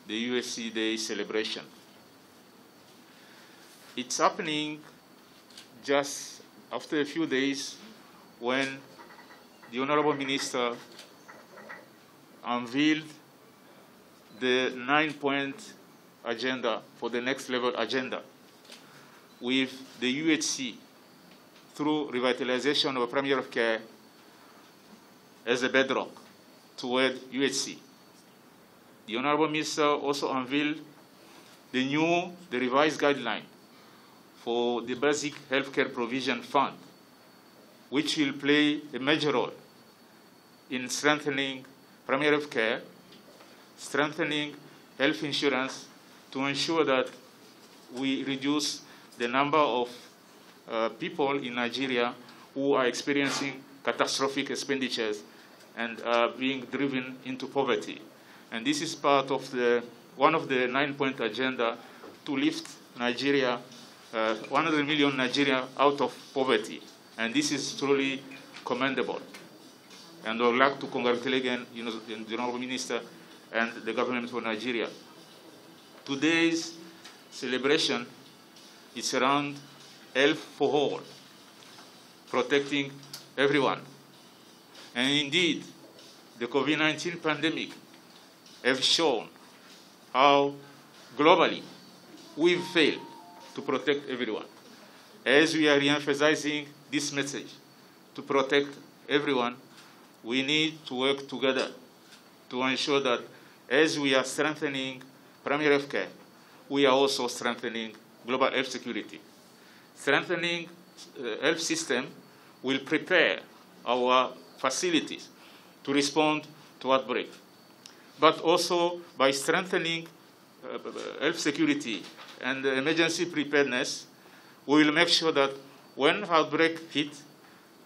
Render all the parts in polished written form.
the UHC Day celebration. It's happening just after a few days when the Honorable Minister unveiled the 9-point agenda for the next level agenda with the UHC through revitalization of primary health care as a bedrock toward UHC. The Honorable Minister also unveiled the revised guideline for the Basic Healthcare Provision Fund, which will play a major role in strengthening primary health care, strengthening health insurance to ensure that we reduce the number of people in Nigeria who are experiencing catastrophic expenditures and are being driven into poverty. And this is part of one of the 9-point agenda to lift Nigeria, 100 million Nigeria out of poverty. And this is truly commendable. And I would like to congratulate again the Honorable Minister and the government of Nigeria. Today's celebration is around health for all, protecting everyone. And indeed, the COVID-19 pandemic has shown how globally we've failed to protect everyone. As we are re-emphasizing this message to protect everyone, we need to work together to ensure that as we are strengthening primary health care, we are also strengthening global health security. Strengthening health system will prepare our facilities to respond to outbreak. But also by strengthening health security and emergency preparedness, we will make sure that when outbreak hits,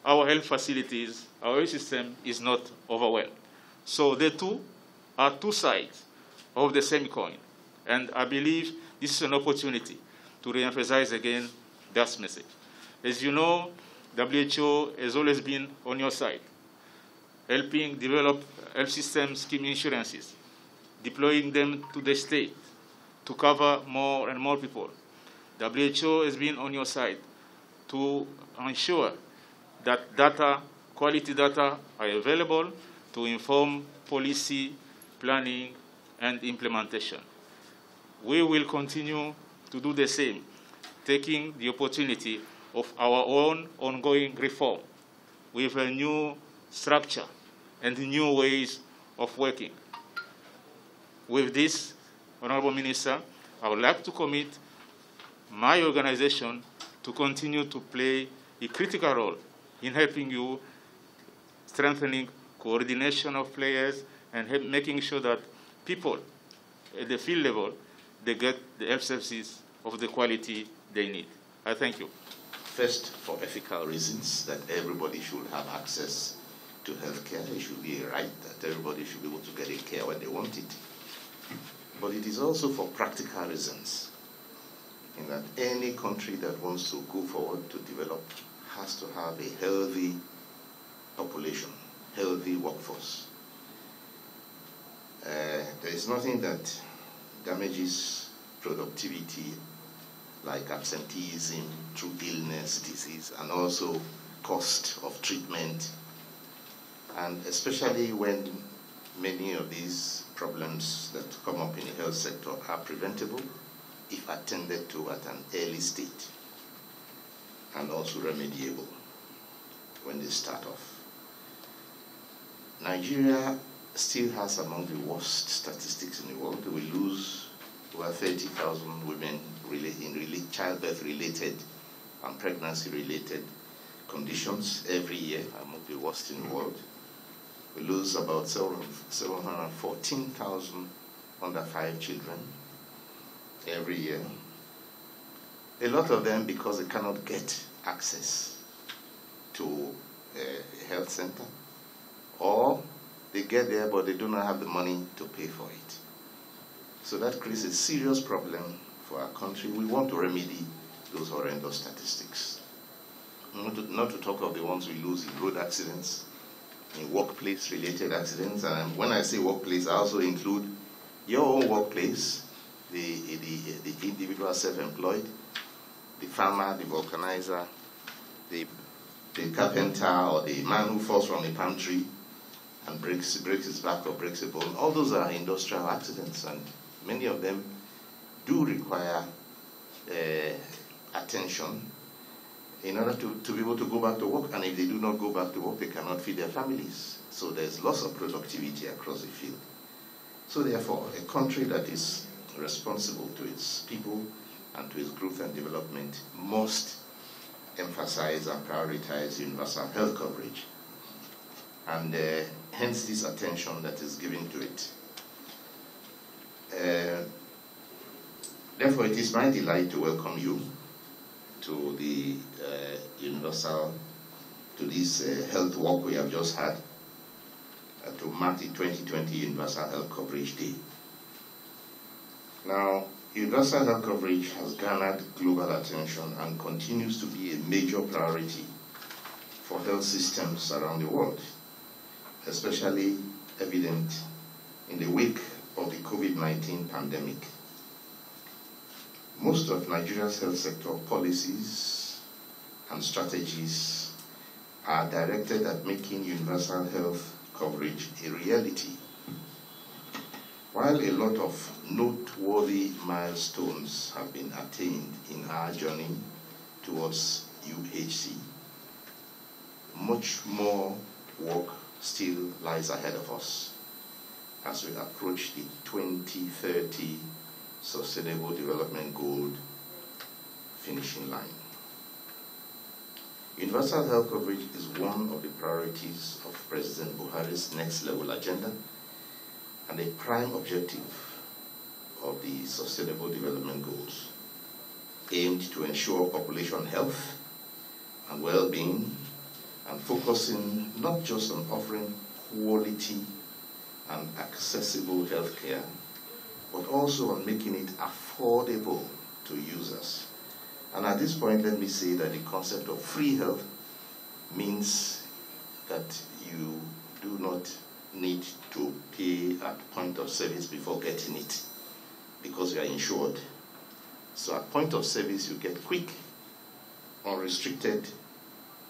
our health facilities, our health system is not overwhelmed. So the two are two sides of the same coin. And I believe this is an opportunity to reemphasize again that message. As you know, WHO has always been on your side, helping develop health system scheme insurances, deploying them to the state to cover more and more people. WHO has been on your side to ensure that quality data are available to inform policy, planning, and implementation. We will continue to do the same, taking the opportunity of our own ongoing reform with a new structure and new ways of working. With this, Honorable Minister, I would like to commit my organization to continue to play a critical role in helping you strengthening coordination of players and making sure that people at the field level, they get the health services of the quality they need. I thank you. First, for ethical reasons, that everybody should have access to health care. It should be a right that everybody should be able to get a care when they want it. But it is also for practical reasons, in that any country that wants to go forward to develop has to have a healthy population, healthy workforce. There is nothing that damages productivity like absenteeism through illness, disease, and also cost of treatment. And especially when many of these problems that come up in the health sector are preventable if attended to at an early stage, and also remediable when they start off. Nigeria still has among the worst statistics in the world. We lose over 30,000 women in childbirth-related and pregnancy-related conditions every year, among the worst in the world. We lose about 714,000 under 5 children every year. A lot of them because they cannot get access to a health center, or they get there but they do not have the money to pay for it. So that creates a serious problem for our country. We want to remedy those horrendous statistics. Not to talk of the ones we lose in road accidents, in workplace-related accidents. And when I say workplace, I also include your own workplace, the individual self-employed, the farmer, the vulcanizer, the carpenter, or the man who falls from a palm tree and breaks his back or breaks a bone. All those are industrial accidents, and many of them do require attention in order to be able to go back to work. And if they do not go back to work, they cannot feed their families. So there's loss of productivity across the field. So therefore, a country that is responsible to its people and to its growth and development must emphasize and prioritize universal health coverage. And hence this attention that is given to it. Therefore, it is my delight to welcome you to the this health walk we have just had to mark the 2020 Universal Health Coverage Day. Now, universal health coverage has garnered global attention and continues to be a major priority for health systems around the world, especially evident in the wake of the COVID-19 pandemic. Most of Nigeria's health sector policies and strategies are directed at making universal health coverage a reality. While a lot of noteworthy milestones have been attained in our journey towards UHC, much more work still lies ahead of us as we approach the 2030 Sustainable Development Goal finishing line. Universal health coverage is one of the priorities of President Buhari's next level agenda and a prime objective of the Sustainable Development Goals, aimed to ensure population health and well-being, and focusing not just on offering quality and accessible health care, but also on making it affordable to users. And at this point, let me say that the concept of free health means that you do not need to pay at point of service before getting it, because you are insured. So at point of service, you get quick, unrestricted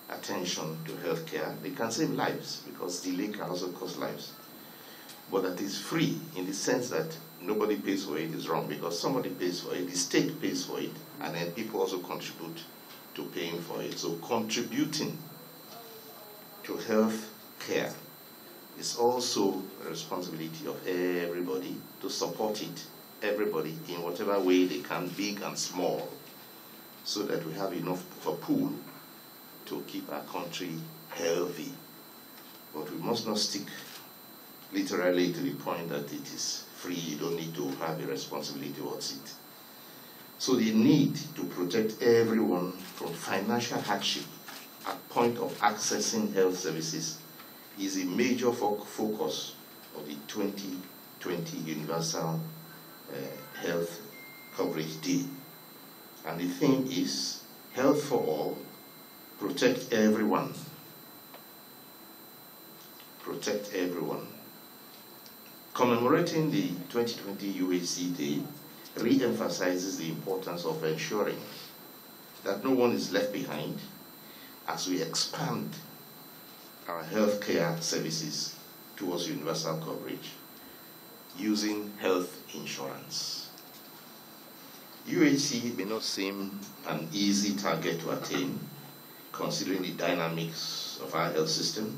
attention to healthcare. They can save lives, because delay can also cost lives. But that is free in the sense that nobody pays for it is wrong, because somebody pays for it, the state pays for it, and then people also contribute to paying for it. So contributing to health care is also a responsibility of everybody to support it, everybody in whatever way they can, big and small, so that we have enough of a pool to keep our country healthy. But we must not stick literally to the point that it is free, you don't need to have a responsibility towards it. So the need to protect everyone from financial hardship at point of accessing health services is a major focus of the 2020 Universal Health Coverage Day. And the theme is Health for All, Protect Everyone. Protect everyone. Commemorating the 2020 UHC Day re-emphasizes the importance of ensuring that no one is left behind as we expand our healthcare services towards universal coverage using health insurance. UHC may not seem an easy target to attain, considering the dynamics of our health system,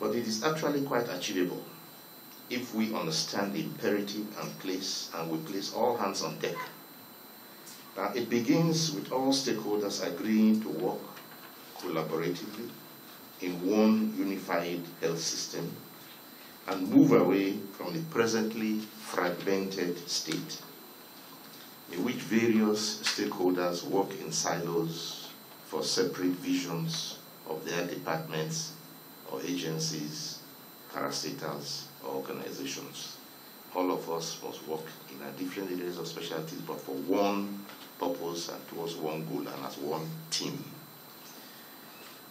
but it is actually quite achievable if we understand the imperative and we place all hands on deck. Now, it begins with all stakeholders agreeing to work collaboratively in one unified health system and move away from the presently fragmented state in which various stakeholders work in silos for separate visions of their departments or agencies, parastatals, or organizations. All of us must work in our different areas of specialties, but for one purpose and towards one goal and as one team.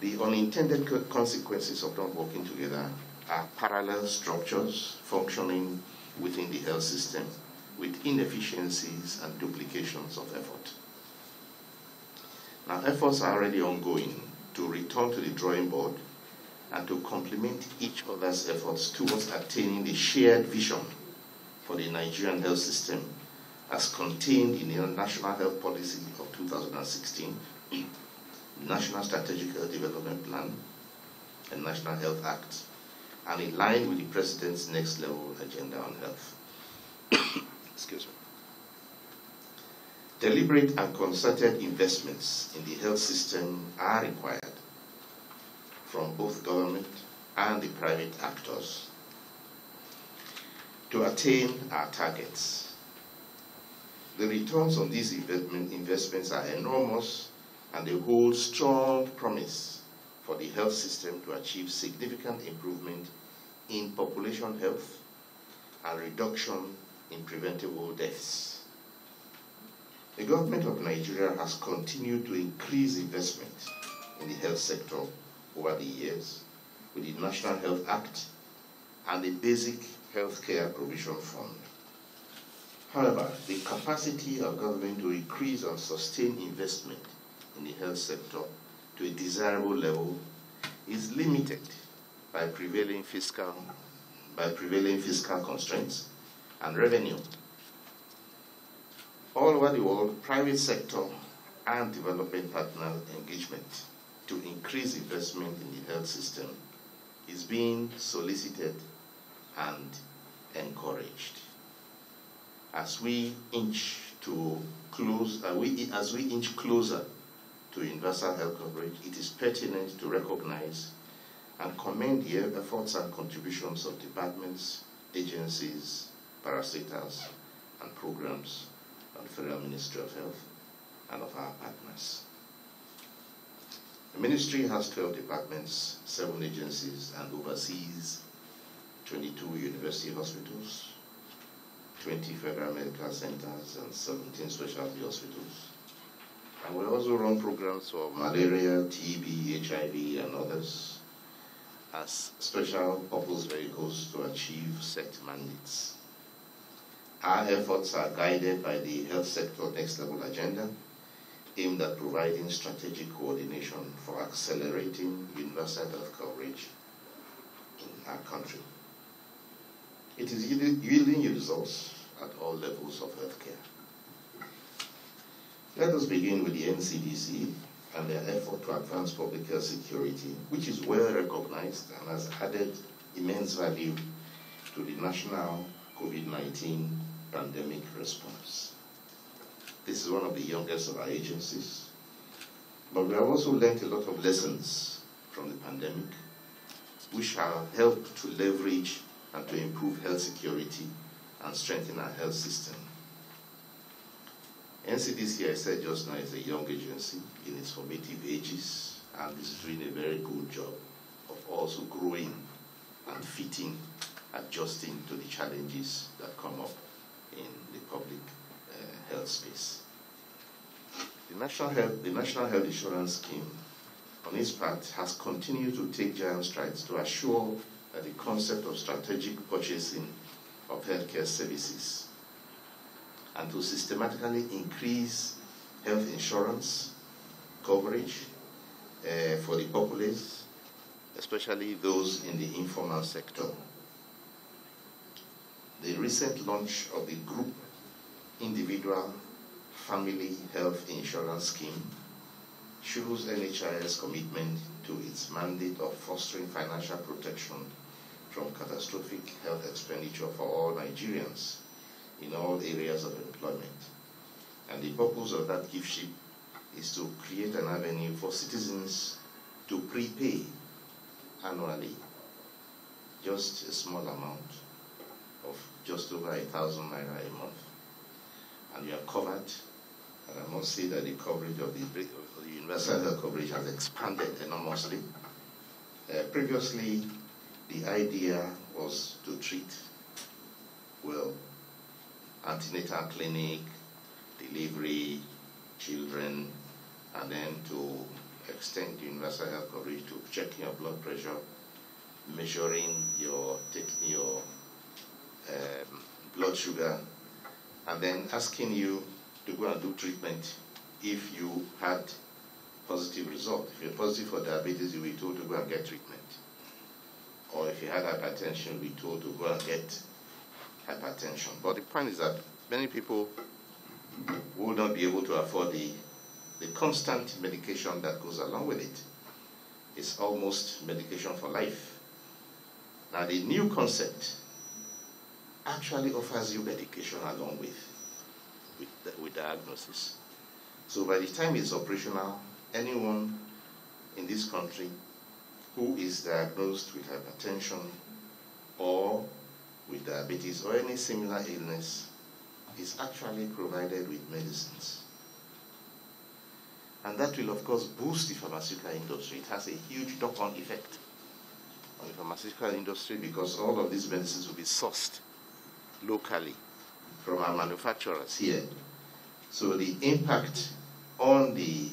The unintended consequences of not working together are parallel structures functioning within the health system with inefficiencies and duplications of effort. Now, efforts are already ongoing to return to the drawing board and to complement each other's efforts towards attaining the shared vision for the Nigerian health system as contained in the National Health Policy of 2016, the National Strategic Health Development Plan, and National Health Act, and in line with the President's next level agenda on health. Excuse me. Deliberate and concerted investments in the health system are required from both government and the private actors to attain our targets. The returns on these investments are enormous, and they hold strong promise for the health system to achieve significant improvement in population health and reduction in preventable deaths. The government of Nigeria has continued to increase investment in the health sector over the years with the National Health Act and the Basic Healthcare Provision Fund. However, the capacity of government to increase and sustain investment in the health sector to a desirable level is limited by prevailing fiscal constraints and revenue. All over the world, private sector and development partner engagement to increase investment in the health system is being solicited and encouraged. As we inch closer to universal health coverage, it is pertinent to recognize and commend the efforts and contributions of departments, agencies, parastatals, and programs of the Federal Ministry of Health and of our partners. The ministry has 12 departments, 7 agencies, and oversees 22 university hospitals, 20 federal medical centers, and 17 specialty hospitals. And we also run programs for malaria, TB, HIV, and others as special purpose vehicles to achieve set mandates. Our efforts are guided by the health sector next level agenda, aimed at providing strategic coordination for accelerating universal health coverage in our country. It is yielding results at all levels of healthcare. Let us begin with the NCDC and their effort to advance public health security, which is well recognized and has added immense value to the national COVID-19 pandemic response. This is one of the youngest of our agencies, but we have also learned a lot of lessons from the pandemic, which have helped to leverage and to improve health security and strengthen our health system. NCDC, I said just now, is a young agency in its formative ages and is doing a very good job of also growing and fitting, adjusting to the challenges that come up in the public health space. The National Health Insurance Scheme, on its part, has continued to take giant strides to assure that the concept of strategic purchasing of healthcare services and to systematically increase health insurance coverage for the populace, especially those in the informal sector. The recent launch of the Group Individual Family Health Insurance Scheme shows NHI's commitment to its mandate of fostering financial protection from catastrophic health expenditure for all Nigerians in all areas of employment. And the purpose of that gift ship is to create an avenue for citizens to prepay annually just a small amount of just over 1,000 naira a month. And you are covered, and I must say that the coverage of the universal health coverage has expanded enormously. Previously, the idea was to treat, well, antenatal clinic, delivery, children, and then to extend the universal health coverage to checking your blood pressure, measuring taking your blood sugar, and then asking you to go and do treatment if you had positive result. If you're positive for diabetes, you'll be told to go and get treatment. Or if you had hypertension, you'll be told to go and get hypertension. But the point is that many people will not be able to afford the constant medication that goes along with it. It's almost medication for life. Now, the new concept actually offers you medication along with diagnosis. So by the time it's operational, anyone in this country who is diagnosed with hypertension or with diabetes or any similar illness is actually provided with medicines. And that will, of course, boost the pharmaceutical industry. It has a huge knock-on effect on the pharmaceutical industry because all of these medicines will be sourced locally from our manufacturers here. So the impact on the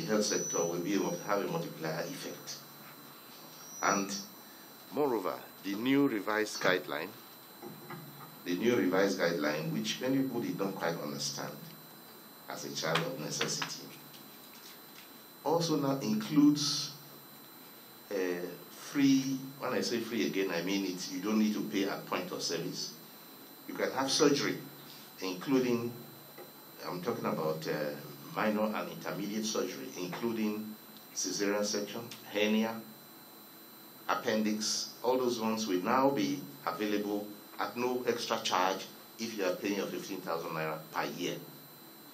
health sector will be able to have a multiplier effect. And moreover, the new revised guideline, which many people did not quite understand as a child of necessity, also now includes free. When I say free again, I mean you don't need to pay at point of service. You can have surgery, including, I'm talking about minor and intermediate surgery, including cesarean section, hernia, appendix. All those ones will now be available at no extra charge if you are paying your 15,000 naira per year.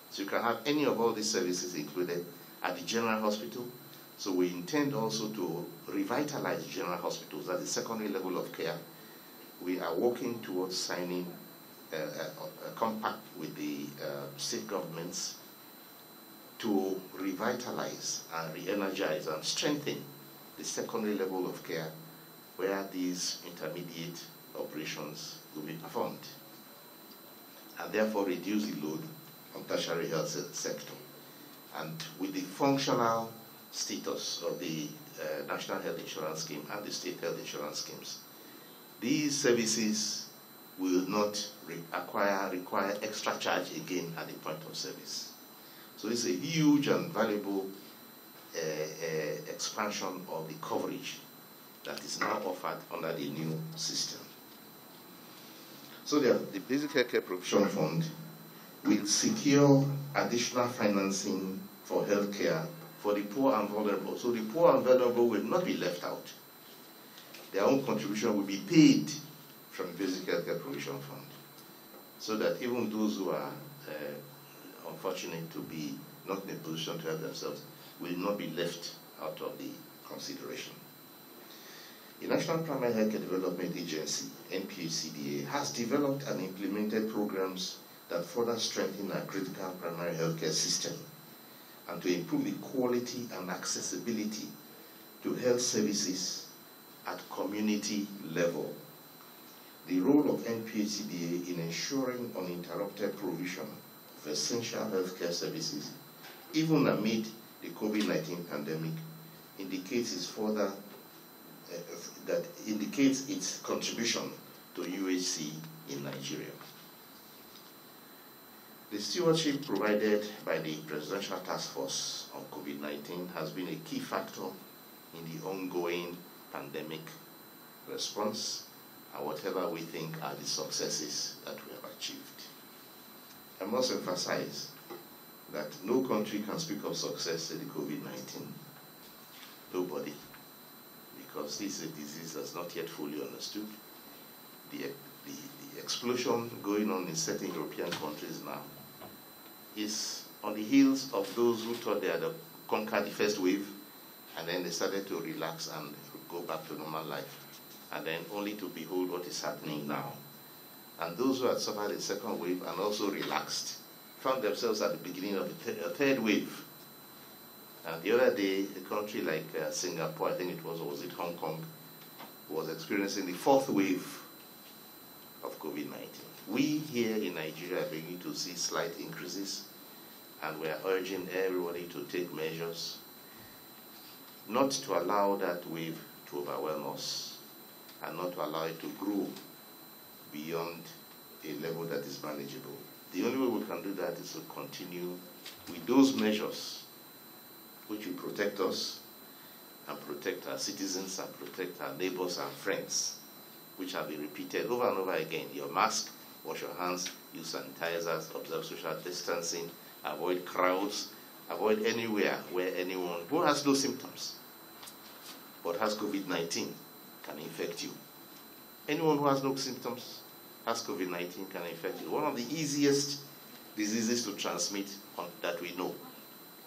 So you can have any of all these services included at the general hospital. So we intend also to revitalize general hospitals at the secondary level of care. We are working towards signing a compact with the state governments to revitalize and re-energize and strengthen the secondary level of care where these intermediate operations will be performed, and therefore reduce the load on tertiary health sector. And with the functional status of the National Health Insurance Scheme and the state health insurance schemes, these services will not require extra charge again at the point of service. So it's a huge and valuable expansion of the coverage that is now offered under the new system. So the Basic Healthcare Provision Fund will secure additional financing for healthcare for the poor and vulnerable. So the poor and vulnerable will not be left out. Their own contribution will be paid from the Basic Healthcare Provision Fund, so that even those who are unfortunate to be not in a position to help themselves will not be left out of the consideration. The National Primary Healthcare Development Agency, NPHCDA, has developed and implemented programs that further strengthen our critical primary healthcare system and to improve the quality and accessibility to health services at community level. The role of NPHCDA in ensuring uninterrupted provision of essential healthcare services, even amid the COVID-19 pandemic, indicates its contribution to UHC in Nigeria. The stewardship provided by the Presidential Task Force on COVID-19 has been a key factor in the ongoing pandemic response and whatever we think are the successes that we have achieved. I must emphasize that no country can speak of success in the COVID-19. Nobody. Because this is a disease that's not yet fully understood. The explosion going on in certain European countries now is on the heels of those who thought they had conquered the first wave, and then they started to relax and go back to normal life, and then only to behold what is happening now. And those who had suffered a second wave and also relaxed found themselves at the beginning of a third wave. And the other day, a country like Singapore, I think it was it Hong Kong, was experiencing the fourth wave of COVID-19. We here in Nigeria are beginning to see slight increases, and we are urging everybody to take measures not to allow that wave to overwhelm us and not to allow it to grow beyond a level that is manageable. The only way we can do that is to continue with those measures which will protect us and protect our citizens and protect our neighbors and friends, which have been repeated over and over again. Your mask, wash your hands, use sanitizers, observe social distancing, avoid crowds, avoid anywhere where anyone who has no symptoms but has COVID-19 can infect you. Anyone who has no symptoms has COVID-19 can infect you. One of the easiest diseases to transmit that we know.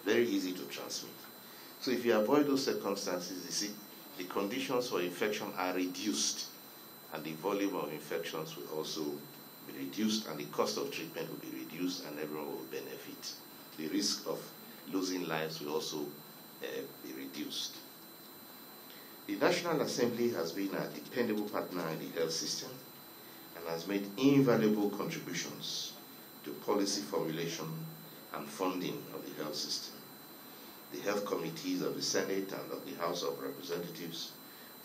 Very easy to transmit. So if you avoid those circumstances, you see, the conditions for infection are reduced, and the volume of infections will also be reduced, and the cost of treatment will be reduced, and everyone will benefit. The risk of losing lives will also be reduced. The National Assembly has been a dependable partner in the health system and has made invaluable contributions to policy formulation and funding of the health system. The health committees of the Senate and of the House of Representatives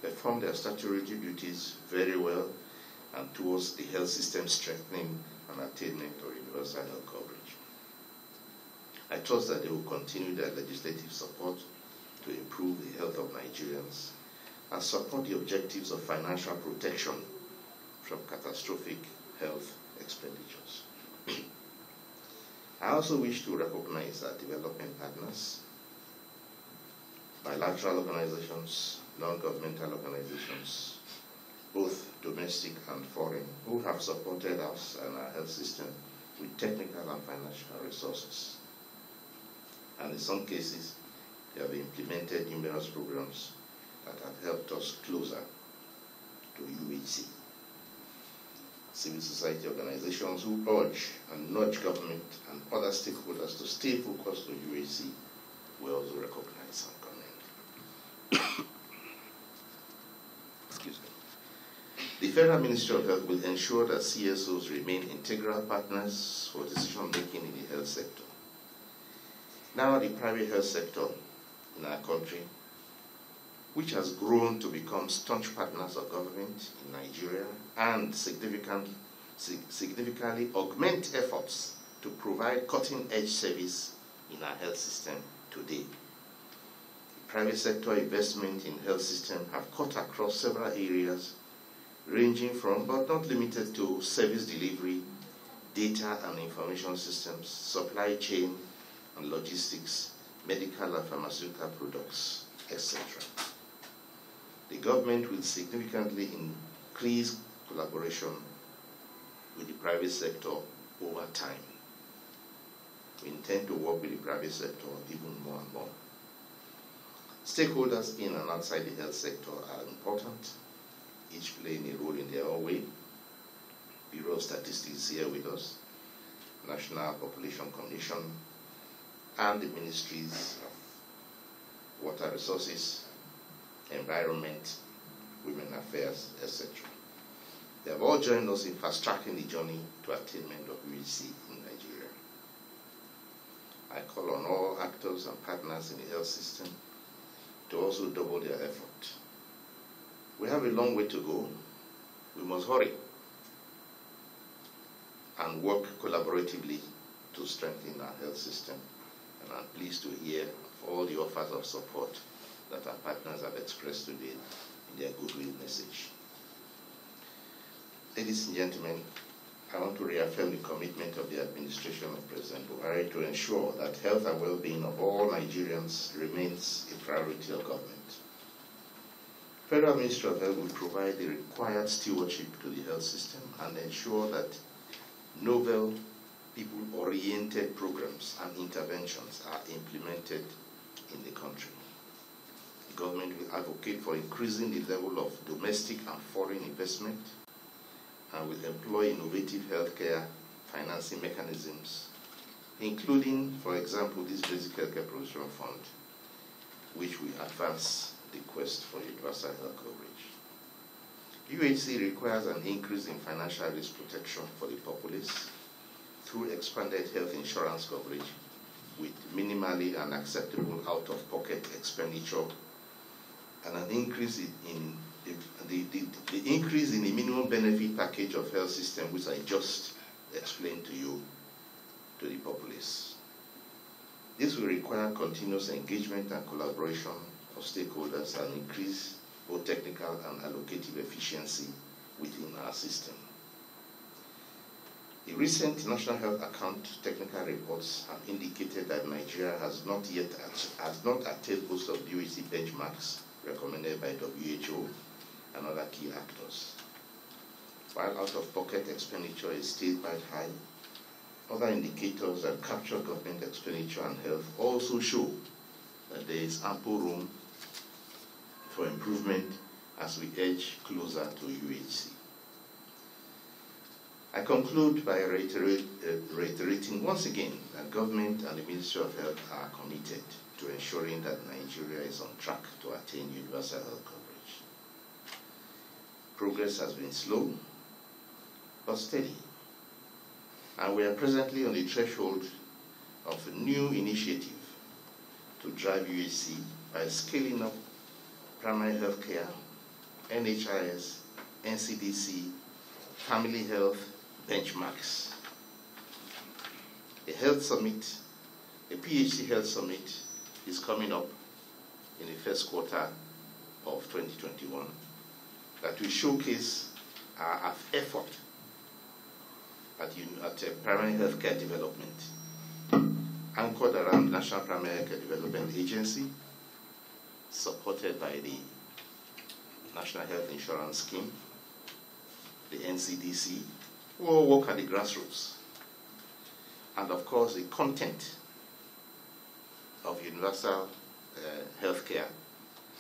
perform their statutory duties very well and towards the health system strengthening and attainment of universal health coverage. I trust that they will continue their legislative support to improve the health of Nigerians and support the objectives of financial protection from catastrophic health expenditures. I also wish to recognize our development partners, bilateral organizations, non-governmental organizations, both domestic and foreign, who have supported us and our health system with technical and financial resources. And in some cases, they have implemented numerous programs that have helped us closer to W.H.O. Civil society organizations who urge and nudge government and other stakeholders to stay focused on W.H.O. we also recognize and commend. Excuse me. The Federal Ministry of Health will ensure that CSOs remain integral partners for decision-making in the health sector. Now the private health sector in our country, which has grown to become staunch partners of government in Nigeria and significantly augment efforts to provide cutting-edge service in our health system today. The private sector investment in health system have cut across several areas, ranging from, but not limited to, service delivery, data and information systems, supply chain and logistics, medical and pharmaceutical products, etc. The government will significantly increase collaboration with the private sector over time. We intend to work with the private sector even more and more. Stakeholders in and outside the health sector are important, each playing a role in their own way. Bureau of Statistics is here with us, National Population Commission, and the Ministries of Water Resources, Environment, Women Affairs, etc. They have all joined us in fast-tracking the journey to attainment of W.H.O. in Nigeria. I call on all actors and partners in the health system to also double their effort. We have a long way to go. We must hurry and work collaboratively to strengthen our health system. And I'm pleased to hear of all the offers of support that our partners have expressed today in their goodwill message. Ladies and gentlemen, I want to reaffirm the commitment of the administration of President Buhari to ensure that health and well-being of all Nigerians remains a priority of government. Federal Ministry of Health will provide the required stewardship to the health system and ensure that novel, people-oriented programs and interventions are implemented in the country. The government will advocate for increasing the level of domestic and foreign investment and will employ innovative healthcare financing mechanisms, including, for example, this Basic Healthcare Provision Fund, which will advance the quest for universal health coverage. W.H.O. requires an increase in financial risk protection for the populace through expanded health insurance coverage with minimally unacceptable out-of-pocket expenditure and an increase in the increase in the minimum benefit package of health system, which I just explained to you, to the populace. This will require continuous engagement and collaboration of stakeholders and increase both technical and allocative efficiency within our system. The recent National Health Account technical reports have indicated that Nigeria has not attained most of WHC benchmarks recommended by WHO and other key actors. While out-of-pocket expenditure is still quite high, other indicators that capture government expenditure on health also show that there is ample room for improvement as we edge closer to UHC. I conclude by reiterating once again that government and the Ministry of Health are committed to ensuring that Nigeria is on track to attain universal health coverage. Progress has been slow, but steady. And we are presently on the threshold of a new initiative to drive UHC by scaling up primary health care, NHIS, NCDC, family health benchmarks. A health summit, a PHC health summit is coming up in the first quarter of 2021 that will showcase our effort at primary health care development, anchored around National Primary Health Care Development Agency, supported by the National Health Insurance Scheme, the NCDC, who all work at the grassroots. And of course, the content of universal health care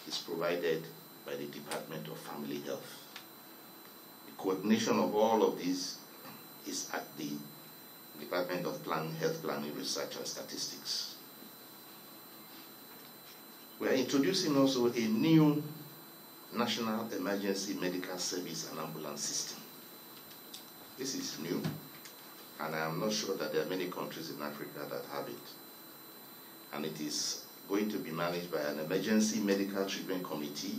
is provided by the Department of Family Health. The coordination of all of these is at the Department of Health Planning, Research and Statistics. We are introducing also a new National Emergency Medical Service and Ambulance System. This is new, and I am not sure that there are many countries in Africa that have it. And it is going to be managed by an Emergency Medical Treatment Committee,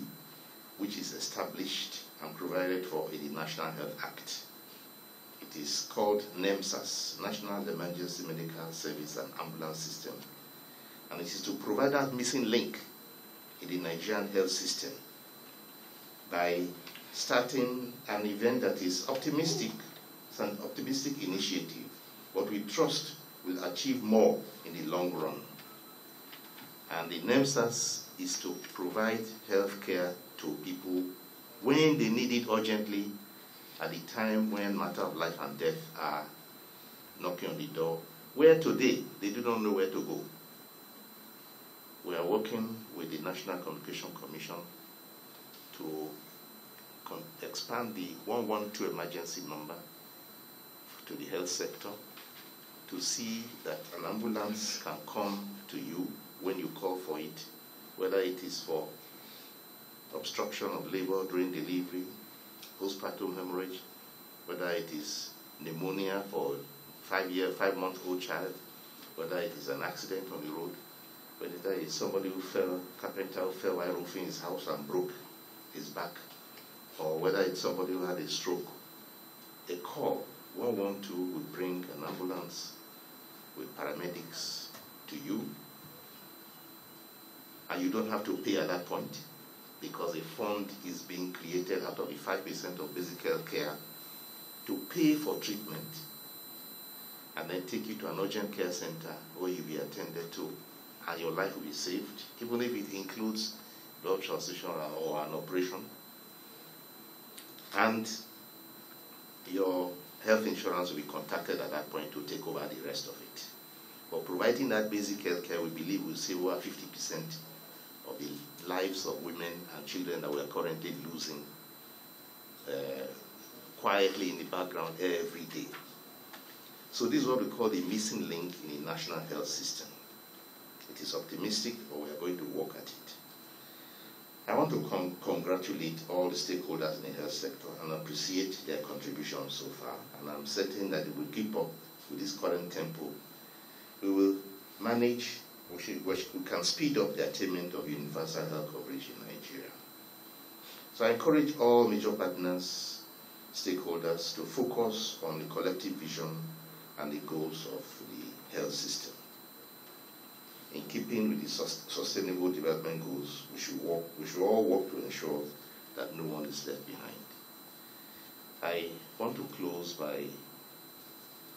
which is established and provided for in the National Health Act. It is called NEMSAS, National Emergency Medical Service and Ambulance System. And it is to provide that missing link in the Nigerian health system by starting an event that is optimistic. It's an optimistic initiative, but we trust will achieve more in the long run. And the NEMSAS is to provide health care to people when they need it urgently, at the time when matter of life and death are knocking on the door, where today they do not know where to go. We are working with the National Communication Commission to expand the 112 emergency number to the health sector, to see that an ambulance can come to you when you call for it, whether it is for obstruction of labor during delivery, postpartum hemorrhage, whether it is pneumonia for 5-month-old child, whether it is an accident on the road, whether it is somebody who fell, carpenter who fell while roofing his house and broke his back, or whether it's somebody who had a stroke. A call, 112, will bring an ambulance with paramedics to you, and you don't have to pay at that point, because a fund is being created out of the 5% of basic health care to pay for treatment and then take you to an urgent care center where you'll be attended to and your life will be saved, even if it includes blood transfusion or an operation. And your health insurance will be contacted at that point to take over the rest of it. But providing that basic health care, we believe will save over 50% of the lives of women and children that we are currently losing quietly in the background every day. So this is what we call the missing link in the national health system. It is optimistic, but we are going to work at it. I want to congratulate all the stakeholders in the health sector and appreciate their contributions so far. And I'm certain that if we keep up with this current tempo, we will manage, we can speed up the attainment of universal health coverage in Nigeria. So I encourage all major partners, stakeholders to focus on the collective vision and the goals of the health system. In keeping with the sustainable development goals, we should all work to ensure that no one is left behind. I want to close by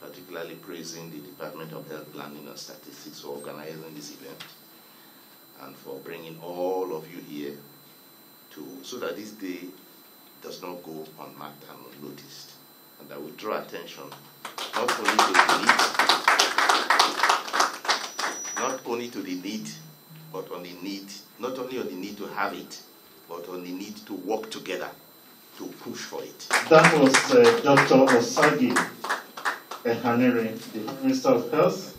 particularly praising the Department of Health Planning and Statistics for organizing this event and for bringing all of you here so that this day does not go unmarked and unnoticed, and that we draw attention not only to the need, but on the need, not only on the need to have it, but on the need to work together to push for it. That was Dr. Osagi Ehanere, the Minister of Health.